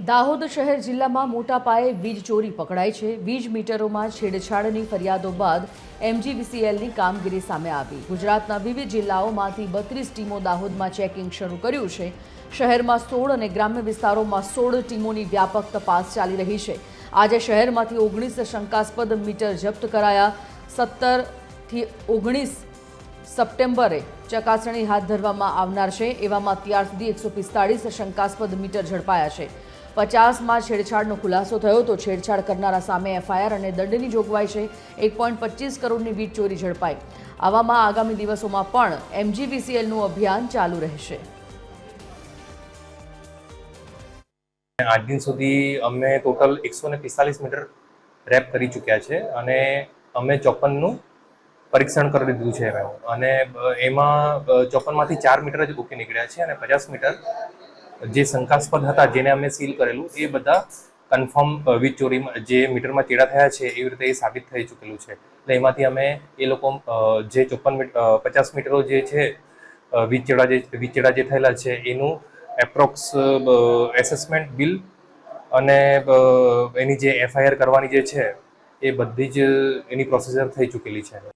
દાહોદ શહેર જિલ્લામાં મોટા પાયે વીજ ચોરી પકડાઈ છે। વીજ મીટરોમાં છેડછાડની ફરિયાદો બાદ એમજીવીસીએલની કામગીરી સામે આવી। ગુજરાતના વિવિધ જિલ્લાઓમાંથી 32 ટીમો દાહોદમાં ચેકિંગ શરૂ કર્યું છે। શહેરમાં 16 અને ગ્રામ્ય વિસ્તારોમાં 16 ટીમોની વ્યાપક તપાસ ચાલી રહી છે। આજે શહેરમાંથી 19 શંકાસ્પદ મીટર જપ્ત કરાયા। 17 થી 19 સપ્ટેમ્બરે ચકાસણી હાથ ધરવામાં આવનાર છે। એવામાં અત્યાર સુધી 145 શંકાસ્પદ મીટર ઝડપાયા છે। 50માં છેડછાડનો ખુલાસો થયો તો છેડછાડ કરનારા સામે એફઆઈઆર અને દંડની જોગવાઈ છે। 1.25 કરોડની વીજ ચોરી ઝડપાઈ। આવામાં આગામી દિવસોમાં પણ એમજીવીસીએલનું અભિયાન ચાલુ રહેશે। 8 दिन સુધી અમે ટોટલ 145 મીટર રેપ કરી ચૂક્યા છે અને અમે 54નું પરીક્ષણ કરી દીધું છે અને એમાં 54માંથી 4 મીટર જ ઓકે નીકળ્યા છે અને 50 મીટર જે શંકાસ્પદ હતા જેને અમે સીલ કરેલું એ બધા કન્ફર્મ વીજ ચોરીમાં જે મીટરમાં ચેડા થયા છે એવી રીતે એ સાબિત થઈ ચૂકેલું છે। એટલે એમાંથી અમે એ લોકો જે 50 મીટરો જે છે વીજ ચેડા જે થયેલા છે એનું એપ્રોક્સ એસેસમેન્ટ બિલ અને એની જે એફઆઈઆર કરવાની જે છે એ બધી જ એની પ્રોસીજર થઈ ચૂકેલી છે।